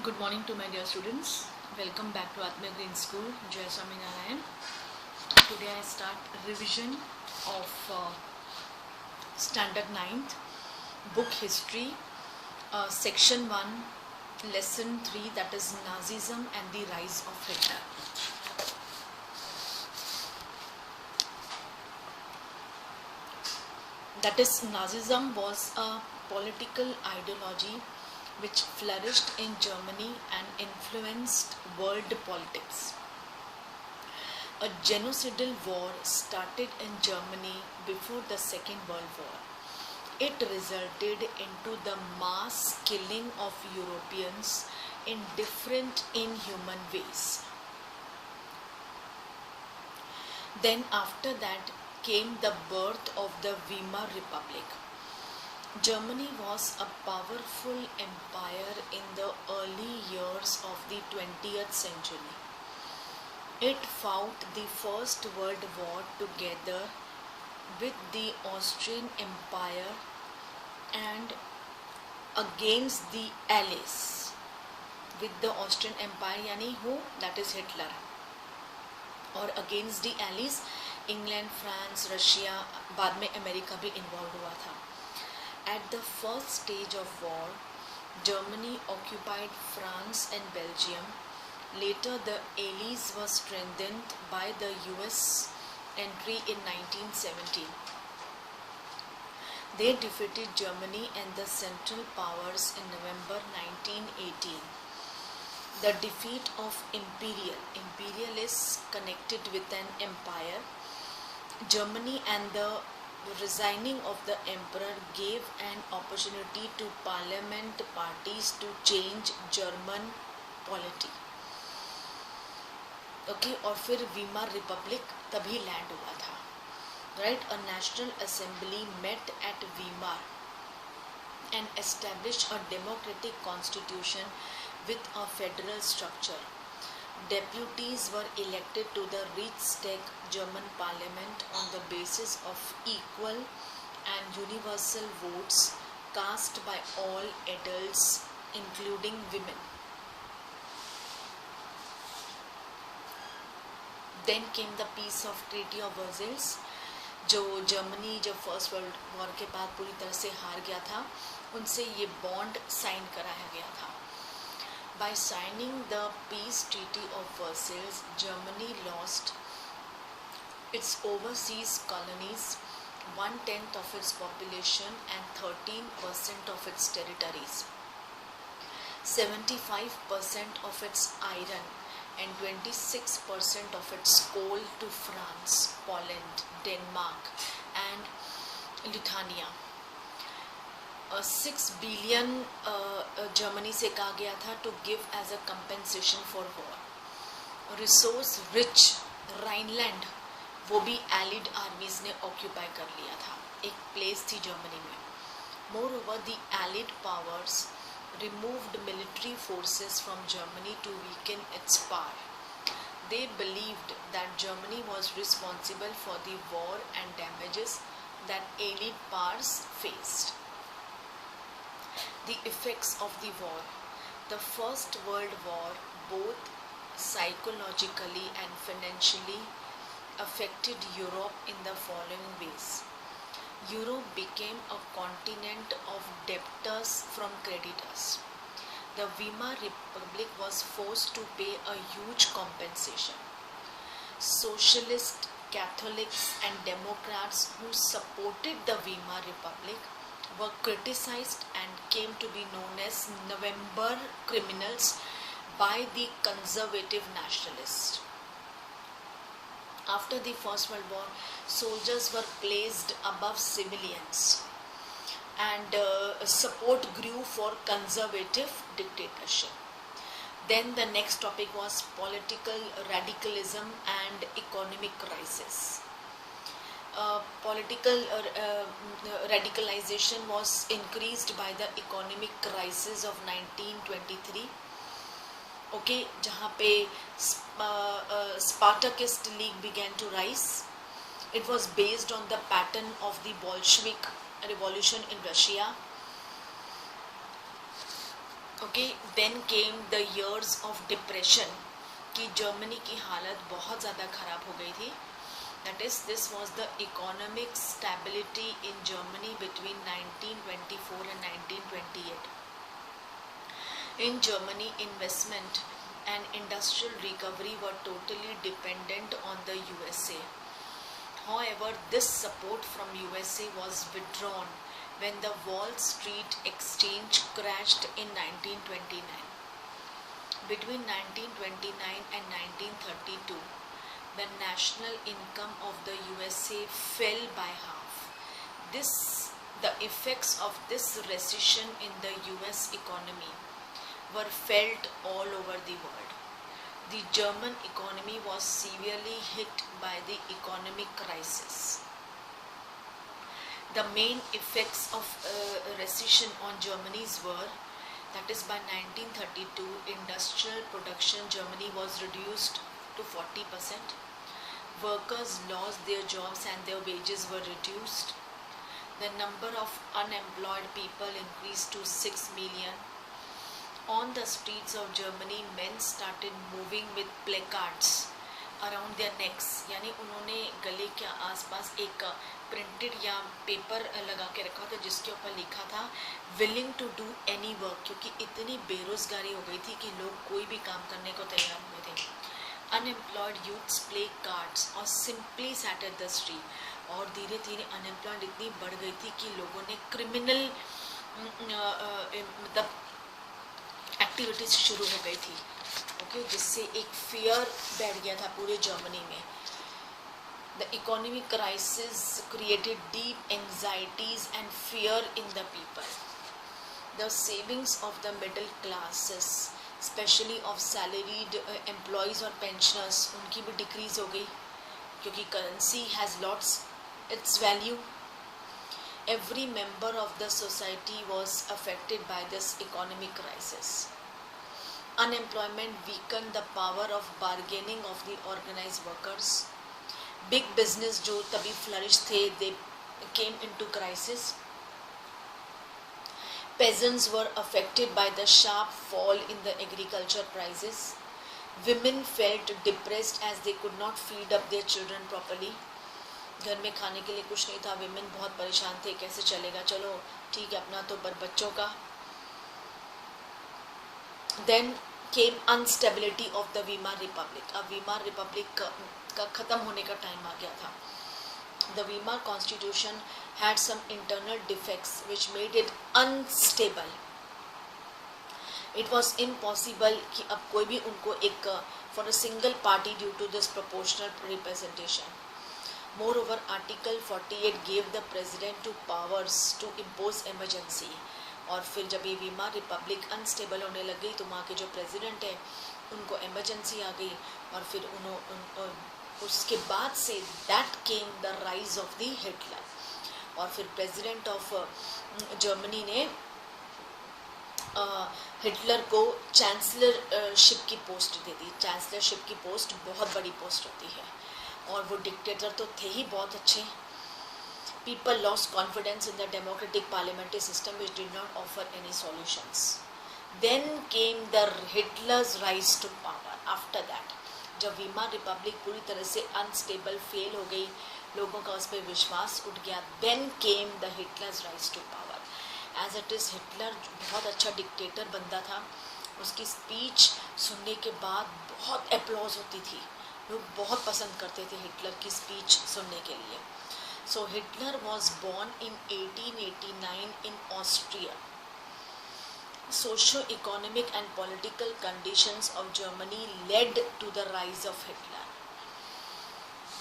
Good morning to my dear students. Welcome back to Atma Green School, Jai Swaminarayan. Today I start revision of Standard 9th, Book History, Section 1, Lesson 3, that is Nazism and the Rise of Hitler. That is, Nazism was a political ideology which flourished in Germany and influenced world politics. A genocidal war started in Germany before the Second World War. It resulted into the mass killing of Europeans in different inhuman ways. Then after that came the birth of the Weimar Republic. Germany was a powerful empire in the early years of the 20th century. It fought the First World War together with the Austrian Empire and against the Allies. With the Austrian Empire यानी who? That is Hitler. और against the Allies, England, France, Russia, बाद में America भी involve हुआ था. At the first stage of war, Germany occupied France and Belgium. Later, the Allies were strengthened by the US entry in 1917. They defeated Germany and the Central Powers in November 1918. The defeat of imperial is connected with an empire. Germany and the resigning of the emperor gave an opportunity to parliament parties to change German polity. Okay, और फिर वीमार Republic तभी land हुआ था. Right, a national assembly met at Weimar and established a democratic constitution with a federal structure. Deputies were elected to the Reichstag German parliament on the basis of equal and universal votes cast by all adults, including women. Then came the Peace of Treaty of Versailles, जो Germany जब first world war के बाद पूरी तरह से हार गया था, उनसे ये बॉन्ड साइन कराया गया था. By signing the Peace Treaty of Versailles, Germany lost its overseas colonies, 1/10 of its population and 13% of its territories, 75% of its iron and 26% of its coal to France, Poland, Denmark and Lithuania. 6 billion जर्मनी से कहा गया था to give as a compensation for war. Resource rich Rhineland वो भी एलिड आर्मीज ने occupy कर लिया था, एक प्लेस थी जर्मनी में. Moreover the allied powers removed military forces from Germany to weaken its power. They believed that Germany was responsible for the war and damages that allied powers faced. The effects of the war. The First World War, both psychologically and financially, affected Europe in the following ways. Europe became a continent of debtors from creditors. The Weimar Republic was forced to pay a huge compensation. Socialist, Catholics and Democrats who supported the Weimar Republic were criticized and came to be known as November criminals by the conservative nationalists. After the First World War, soldiers were placed above civilians and support grew for conservative dictatorship. Then the next topic was political radicalism and economic crisis. Political radicalization was increased by the economic crisis of 1923. Okay, जहाँ पे Spartacist League began to rise. It was based on the pattern of the Bolshevik revolution in Russia. Okay, then came the years of depression कि जर्मनी की हालत बहुत ज़्यादा ख़राब हो गई थी. That is this was the economic stability in Germany between 1924 and 1928. In Germany, investment and industrial recovery were totally dependent on the USA. However, this support from USA was withdrawn when the Wall Street Exchange crashed in 1929. Between 1929 and 1932, the national income of the USA fell by half. The effects of this recession in the US economy were felt all over the world. The German economy was severely hit by the economic crisis. The main effects of recession on Germany's were, that is by 1932, industrial production Germany was reduced to 40%. Workers lost their jobs and their wages were reduced. The number of unemployed people increased to 6 million. On the streets of Germany, men started moving with placards around their necks. यानी उन्होंने गले के आसपास एक printed या paper लगा के रखा था जिसके ऊपर लिखा था willing to do any work, क्योंकि इतनी बेरोजगारी हो गई थी कि लोग कोई भी काम करने को तैयार हुए थे. Unemployed youths play cards or simply sat at the street. और धीरे धीरे अनएम्प्लॉयड इतनी बढ़ गई थी कि लोगों ने क्रिमिनल मतलब एक्टिविटीज शुरू हो गई थी. ओके, जिससे एक फियर बैठ गया था पूरे जर्मनी में. The economic crisis created deep anxieties and fear in the people. The savings of the middle classes, specially of salaried employees और पेंशनर्स, उनकी भी डिक्रीज हो गई क्योंकि currency has lost its value. Every member of the society was affected by this economic crisis. Unemployment weakened the power of bargaining of the organized workers. Big business जो तभी flourish थे, they came into crisis. Peasants were affected by the sharp fall in the agriculture prices. Women felt depressed as they could not feed up their children properly. घर में खाने के लिए कुछ नहीं था, विमेन बहुत परेशान थे, कैसे चलेगा, चलो ठीक है अपना तो पर बच्चों का. Then came instability of the Weimar Republic. अब वीमार रिपब्लिक का ख़त्म होने का टाइम आ गया था. The Weimar constitution had some internal defects which made it unstable. It was impossible कि अब कोई भी उनको एक for a single party due to this proportional representation. Moreover, Article 48 gave the president to powers to impose emergency. और फिर जब ये वीमार रिपब्लिक अनस्टेबल होने लग गई तो वहाँ के जो प्रेसिडेंट है उनको इमरजेंसी आ गई. और फिर उसके बाद say that came the rise of the Hitler. और फिर प्रेसिडेंट ऑफ जर्मनी ने हिटलर को चांसलरशिप की पोस्ट दे दी. चांसलरशिप की पोस्ट बहुत बड़ी पोस्ट होती है और वो डिक्टेटर तो थे ही बहुत अच्छे. People lost confidence in the democratic parliamentary system which did not offer any solutions. Then came the Hitler's rise to power. After that जब वीमार रिपब्लिक पूरी तरह से अनस्टेबल फेल हो गई, लोगों का उस पर विश्वास उठ गया, then came the Hitler's rise to power. As it is Hitler बहुत अच्छा डिक्टेटर बंदा था. उसकी स्पीच सुनने के बाद बहुत एप्लॉज होती थी, लोग बहुत पसंद करते थे हिटलर की स्पीच सुनने के लिए. So Hitler was born in 1889 in Austria. Socio economic and political conditions of Germany led to the rise of Hitler.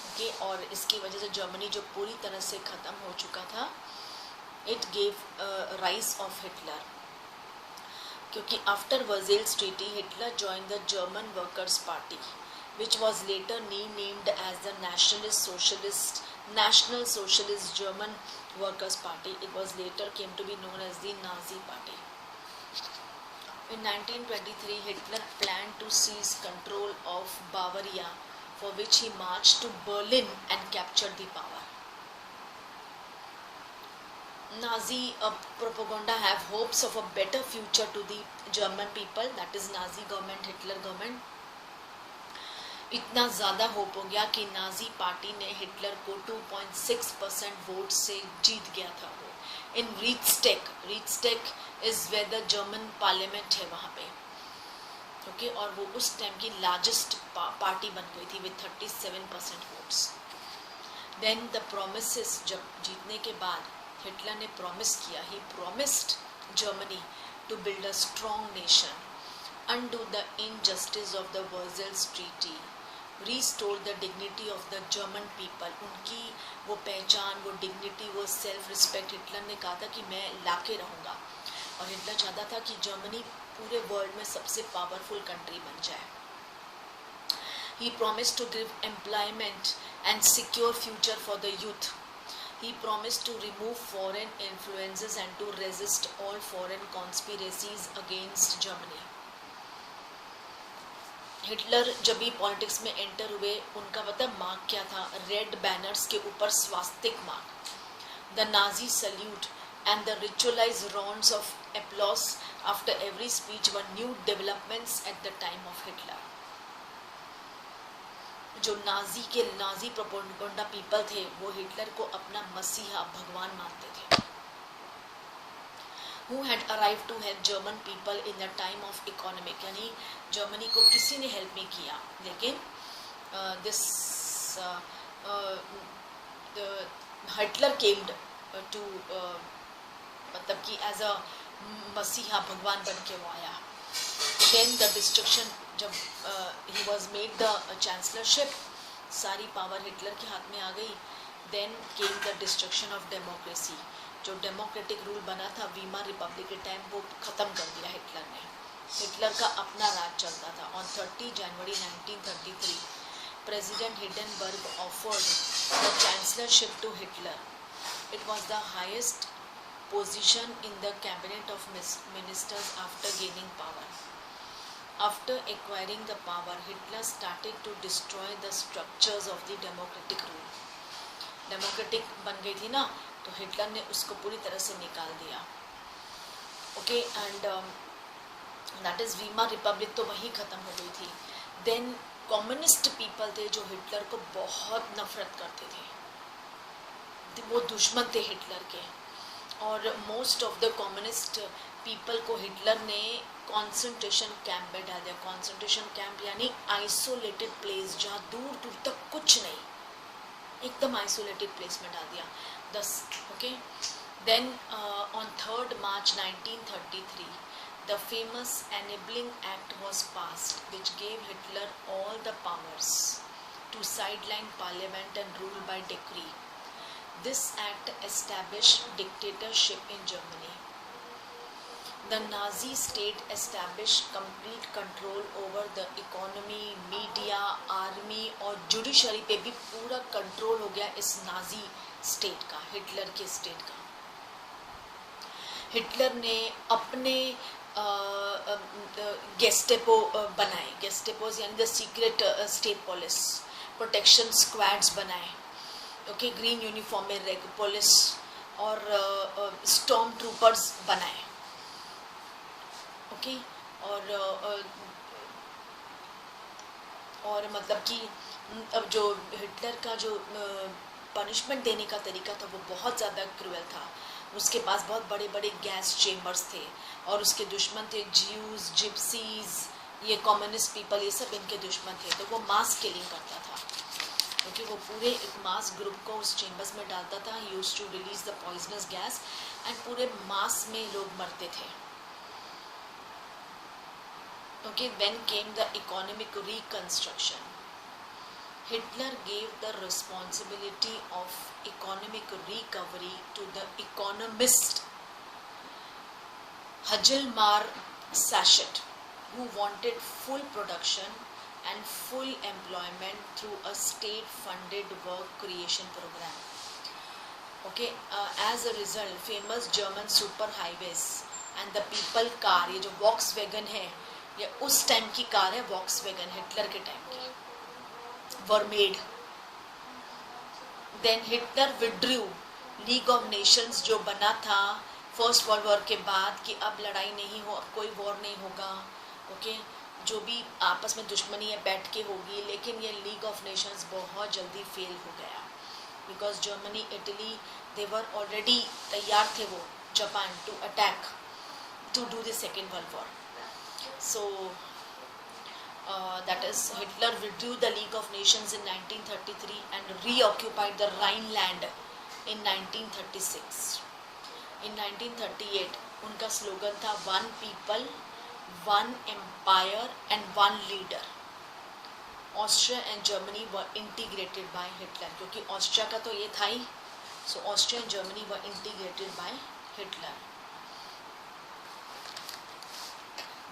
Okay, और इसकी वजह से जर्मनी जो पूरी तरह से ख़त्म हो चुका था, it gave rise of Hitler. क्योंकि after Versailles treaty Hitler join the German workers party which was later renamed as the National Socialist German Workers' Party. It was later came to be known as the Nazi Party. In 1923, Hitler planned to seize control of Bavaria, for which he marched to Berlin and captured the power. Nazi propaganda have hopes of a better future to the German people, that is Nazi government, Hitler government. इतना ज़्यादा hope हो गया कि Nazi party ने Hitler को 2.6% vote से जीत गया था वो in Reichstag is where the German parliament है वहाँ पे, ओके और वो उस टाइम की लार्जेस्ट पार्टी बन गई थी with 37% votes. Then the promises, जब जीतने के बाद हिटलर ने प्रॉमिस किया, he promised Germany to build a strong nation, undo the injustice of the Versailles Treaty, restore the dignity of the German people. उनकी वो पहचान, वो डिग्निटी, वो सेल्फ रिस्पेक्ट हिटलर ने कहा था कि मैं लाके रहूँगा. और हिटलर चाहता था कि जर्मनी पूरे वर्ल्ड में सबसे पावरफुल कंट्री बन जाए. He promised to give employment and secure future for the youth. He promised to remove foreign influences and to resist all foreign conspiracies against Germany. Hitler जब भी पॉलिटिक्स में enter हुए, उनका पता मार्क क्या था? रेड बैनर्स के ऊपर swastika mark, the Nazi salute and the ritualize rounds of applause after every speech were new developments at the time of Hitler. जो नाजी प्रोपेगेंडा पीपल थे, वो हिटलर को अपना मसीहा, भगवान मानते थे. Who had arrived to help German people in the time of economic, यानी जर्मनी को किसी ने हेल्प नहीं किया, लेकिन हिटलर केम्ड टू, मतलब कि एज अ मसीहा, भगवान बन के वो आया. देन द डिस्ट्रक्शन, जब he was made the chancellorship, सारी पावर हिटलर के हाथ में आ गई. Then came the destruction of democracy. जो डेमोक्रेटिक रूल बना था वीमर रिपब्लिक के टाइम, वो ख़त्म कर दिया हिटलर ने. हिटलर का अपना राज चलता था. On 30 January 1933 president Hindenburg offered the chancellorship to Hitler. It was the highest position in the cabinet of ministers after gaining power. After acquiring the power, Hitler started to destroy the structures of the democratic rule. Democratic बन गई थी ना, तो Hitler ने उसको पूरी तरह से निकाल दिया. Okay, and that is Weimar Republic, तो वही ख़त्म हो गई थी. देन कम्युनिस्ट पीपल थे जो हिटलर को बहुत नफरत करते थे, वो दुश्मन थे हिटलर के. और most of the communist people को हिटलर ने कॉन्सेंट्रेशन कैंप में डाल दिया. कॉन्सेंट्रेशन कैंप यानी आइसोलेटेड प्लेस, जहाँ दूर दूर तक कुछ नहीं, एकदम आइसोलेटेड प्लेस में डाल दिया. Okay. Then on 3 March 1933 the famous enabling act was passed which gave Hitler all the powers to sideline parliament and rule by decree. This act established dictatorship in Germany. The Nazi state established complete control over the economy, media, army और judiciary पे भी पूरा control हो गया इस Nazi state का, Hitler के state का. हिटलर ने अपने गेस्टेपो बनाए. गेस्टेपोज यानी the secret state police, protection squads बनाए. ओके, ग्रीन यूनिफॉर्म में पुलिस और स्टॉर्म ट्रूपर्स बनाए. ओके, और मतलब कि अब जो हिटलर का जो पनिशमेंट देने का तरीका था वो बहुत ज़्यादा क्रूएल था. उसके पास बहुत बड़े बड़े गैस चेम्बर्स थे और उसके दुश्मन थे ज्यूज, जिप्सीज, ये कम्युनिस्ट पीपल, ये सब इनके दुश्मन थे. तो वो मास किलिंग करता था, क्योंकि वो पूरे एक मास ग्रुप को उस चेम्बर्स में डालता था. He used to release the poisonous gas and पूरे मास में लोग मरते थे. Okay, when came the economic reconstruction, Hitler gave the responsibility of economic recovery to the economist Hjalmar Sachset, who wanted full production and full employment through a state-funded work creation program. Okay, as a result, famous German super highways and the people car, ये जो Volkswagen है, ये उस time की car है, Volkswagen Hitler के time की, were made. Then Hitler withdrew league of Nations जो बना था फर्स्ट वर्ल्ड वॉर के बाद कि अब लड़ाई नहीं हो, अब कोई वॉर नहीं होगा, ओके, जो भी आपस में दुश्मनी है बैठ के होगी, लेकिन ये लीग ऑफ नेशंस बहुत जल्दी फेल हो गया because Germany, Italy, they were already तैयार थे वो जापान to attack to do the second world war. So that is Hitler withdrew the League of Nations in 1933 and reoccupied the Rhineland in 1936. In 1938 उनका slogan था one people, one empire and one leader. Austria and Germany were integrated by Hitler, क्योंकि Austria का तो ये था ही, so Austria and Germany were integrated by Hitler.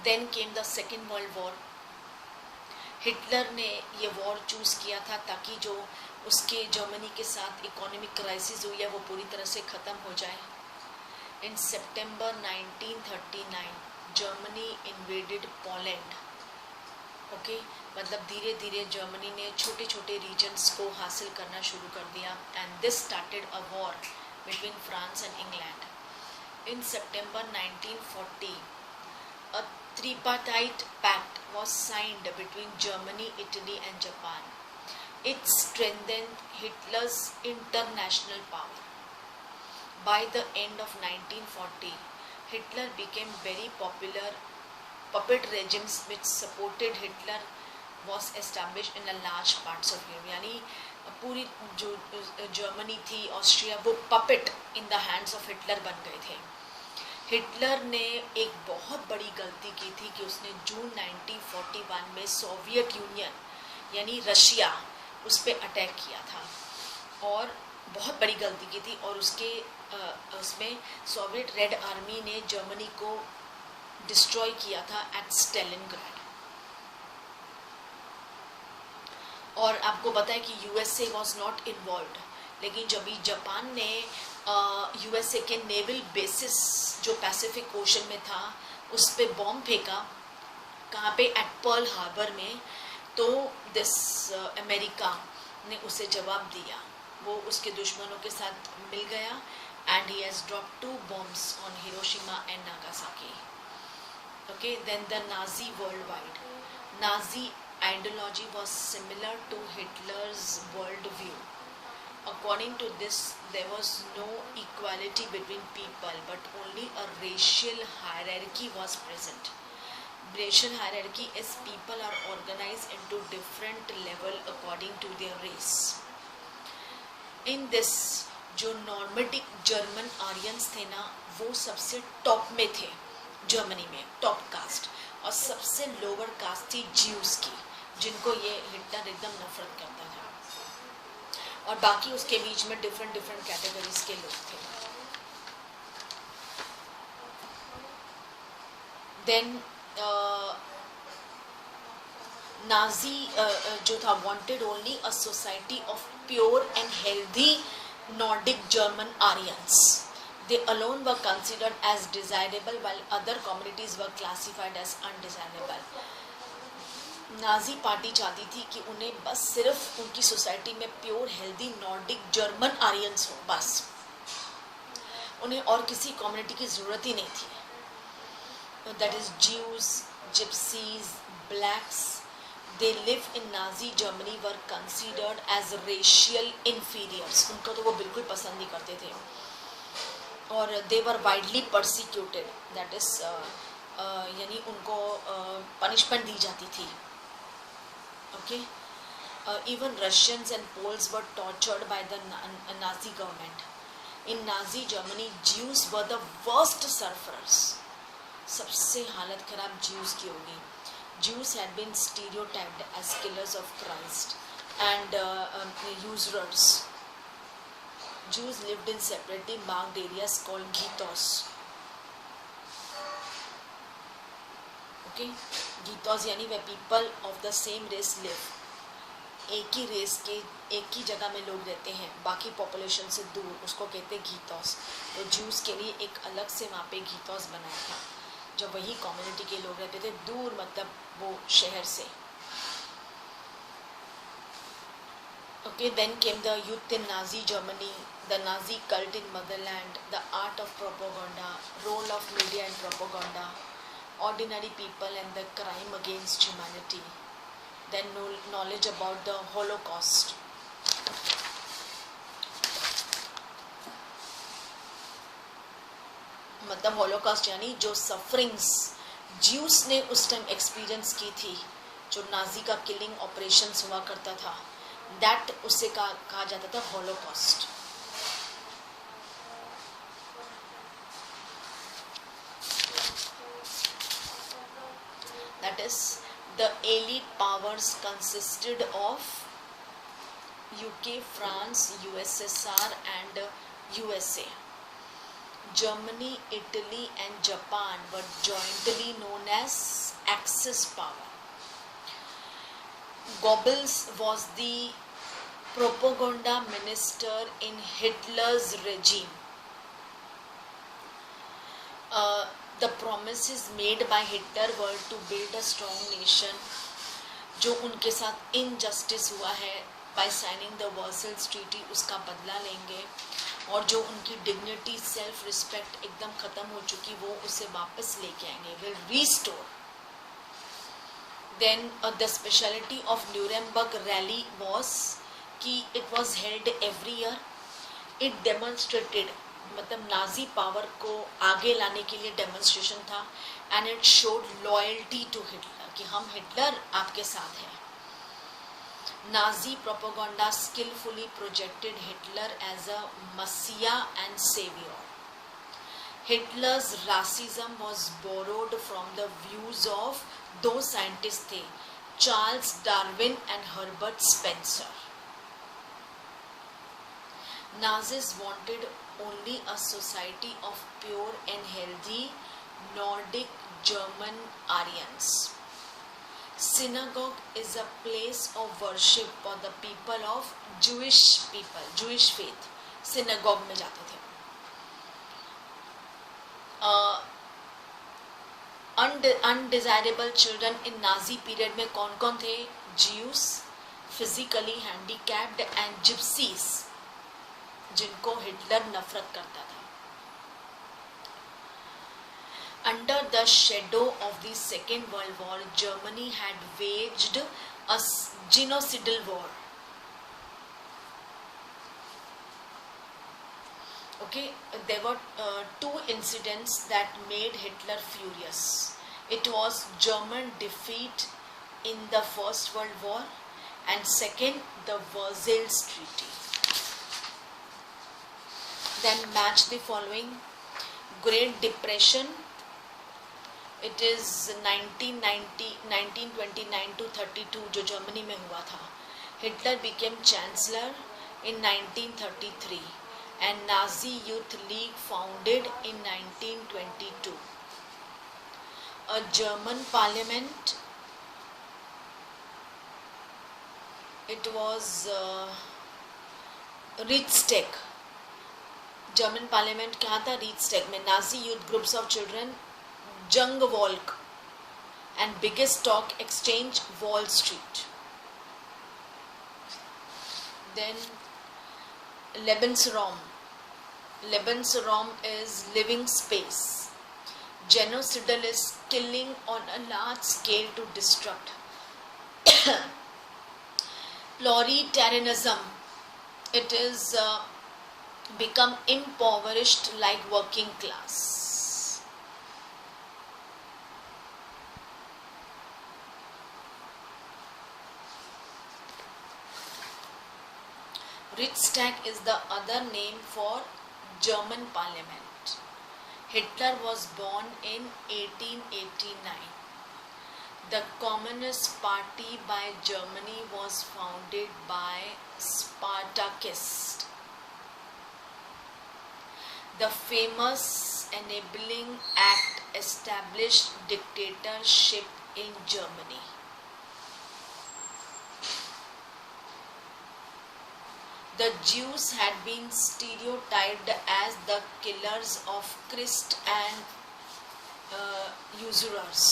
Then came the second world war. Hitler ने ये war choose किया था ताकि जो उसके जर्मनी के साथ इकोनॉमिक क्राइसिस हुई है वो पूरी तरह से ख़त्म हो जाए. इन सितंबर 1939 जर्मनी इन्वेडेड पोलैंड. ओके, मतलब धीरे धीरे जर्मनी ने छोटे छोटे रीजन्स को हासिल करना शुरू कर दिया and this started a war between France and England. In September 1940 a tripartite pact was signed between Germany, Italy and Japan. It strengthened Hitler's international power. By the end of 1940, Hitler became very popular. Puppet regimes which supported Hitler was established in a large parts of Europe. यानी पूरी जो Germany थी, Austria, वो puppet in the hands of Hitler बन गए थे. Hitler ने एक बहुत बड़ी गलती की थी कि उसने जून 1941 में सोवियत यूनियन यानी रशिया उस पर अटैक किया था और बहुत बड़ी गलती की थी. और उसमें सोवियत रेड आर्मी ने जर्मनी को डिस्ट्रॉय किया था एट स्टेलिनग्राड. और आपको पता है कि यूएसए वॉज नॉट इन्वॉल्व्ड, लेकिन जब भी जापान ने यूएसए के नेवल बेसिस जो पैसिफिक ओशन में था उस पे बॉम्ब फेंका, कहाँ पे, एट पर्ल हार्बर में, तो दिस अमेरिका ने उसे जवाब दिया. वो उसके दुश्मनों के साथ मिल गया and he has dropped 2 bombs on Hiroshima and Nagasaki. Okay, then the Nazi world wide. Nazi ideology was similar to Hitler's world view. According to this, there was no equality between people, but only a racial hierarchy was present. Racial hierarchy is people are organized into different level according to their race. In this, जो नॉर्मेटिक German Aryans थे ना, वो सबसे top में थे Germany में, top cast, और सबसे लोअर कास्ट थी ज्यूज की, जिनको ये हिटलर एकदम नफरत करता था. और बाकी उसके बीच में डिफरेंट डिफरेंट कैटेगरीज के लोग थे. देन नाजी जो था wanted only a society of pure and healthy Nordic German Aryans. They alone were considered as desirable while other communities were classified as undesirable. Nazi party चाहती थी कि उन्हें बस सिर्फ उनकी सोसाइटी में pure healthy Nordic German Aryans हो, बस उन्हें और किसी कम्युनिटी की ज़रूरत ही नहीं थी. That is Jews, gypsies, blacks. They live in Nazi Germany were considered as racial inferiors. उनको तो वो बिल्कुल पसंद नहीं करते थे. और they were widely persecuted, that is यानी उनको पनिशमेंट दी जाती थी. Okay, even Russians and Poles were tortured by the Nazi government. In Nazi Germany, Jews were the worst sufferers. सबसे हालत खराब Jews की होगी. Jews had been stereotyped as killers of Christ and usurers. Jews lived in separately marked areas called ghettos. Okay, ghettos यानी where people of the same race live. एक ही race के एक ही जगह में लोग रहते हैं, बाकी पॉपुलेशन से दूर, उसको कहते हैं गीतोस. तो ज्यूज़ के लिए एक अलग से वहाँ पे गीतोस बनाया था, जब वही कम्युनिटी के लोग रहते थे दूर, मतलब वो शहर से. Okay, then came the youth in Nazi Germany. the Nazi cult in motherland, the art of propaganda, role of media in propaganda, ordinary people and the crime against humanity. Then knowledge about the Holocaust. मतलब Holocaust यानी जो sufferings juice ने उस time experience की थी, जो Nazi का killing operations हुआ करता था, दैट उसे कहा जाता था Holocaust. That is, the elite powers consisted of UK, France, USSR and USA. Germany, Italy and Japan were jointly known as Axis power. Goebbels was the propaganda minister in Hitler's regime. The promises made by Hitler were to build a strong nation. जो उनके साथ injustice हुआ है by signing the Versailles Treaty, उसका बदला लेंगे, और जो उनकी डिग्निटी सेल्फ रिस्पेक्ट एकदम खत्म हो चुकी वो उसे वापस लेके आएंगे, will restore. Then the speciality of Nuremberg rally was कि it was held every year. It demonstrated, मतलब नाजी पावर को आगे लाने के लिए डेमोन्स्ट्रेशन था, and it showed loyalty to Hitler कि हम हिटलर आपके साथ हैं. Nazi propaganda skillfully projected Hitler as a messiah and savior. Hitler's racism was borrowed from the views of दो साइंटिस्ट थे, Charles Darwin and Herbert Spencer. Nazis wanted only a society of pure and healthy Nordic German Aryans. Synagogue is a place of worship for the people of Jewish faith. Synagogue में जाते थे. Undesirable children in Nazi period में कौन कौन थे? Jews, physically handicapped and gypsies, जिनको Hitler नफरत करता था. Under the shadow of the Second World War, Germany had waged a genocidal war. Okay, there were two incidents that made Hitler furious. It was German defeat in the First World War, and second, the Versailles Treaty. Then match the following. Great Depression, it is 1929 to 32 जो Germany में हुआ था. Hitler became chancellor in 1933 and Nazi Youth League founded in 1922. A German parliament, it was Reichstag. German parliament क्या था? Reichstag में Nazi youth groups of children, Jungvolk and biggest stock exchange Wall Street. Then Lebensraum is living space. Genocidal is killing on a large scale to destruct. Ploritarianism, it is become impoverished like working class. Reichstag is the other name for German parliament. Hitler was born in 1889. The Communist Party by Germany was founded by Spartacus. The famous Enabling Act established dictatorship in Germany. The Jews had been stereotyped as the killers of Christ and usurers.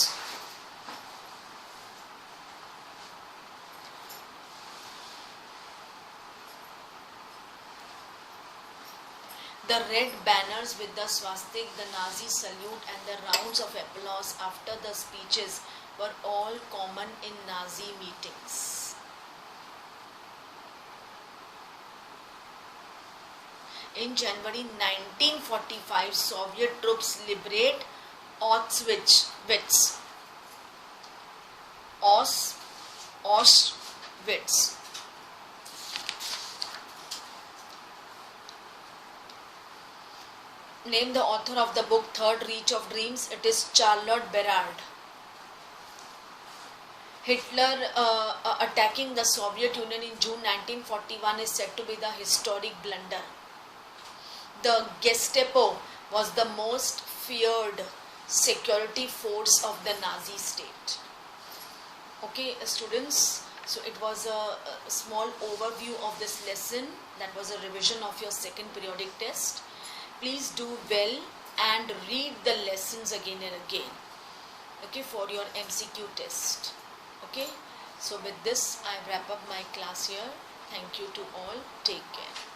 The red banners with the swastik, the Nazi salute and the rounds of applause after the speeches were all common in Nazi meetings. In January 1945, Soviet troops liberate Auschwitz. Auschwitz. Name the author of the book Third Reach of Dreams. It is Charlotte Berard. Hitler attacking the Soviet Union in June 1941 is said to be the historic blunder. The Gestapo was the most feared security force of the Nazi state. Okay, students, so it was a small overview of this lesson. That was a revision of your second periodic test. Please do well and read the lessons again and again, okay, for your MCQ test. Okay, so with this I wrap up my class here. Thank you to all. Take care.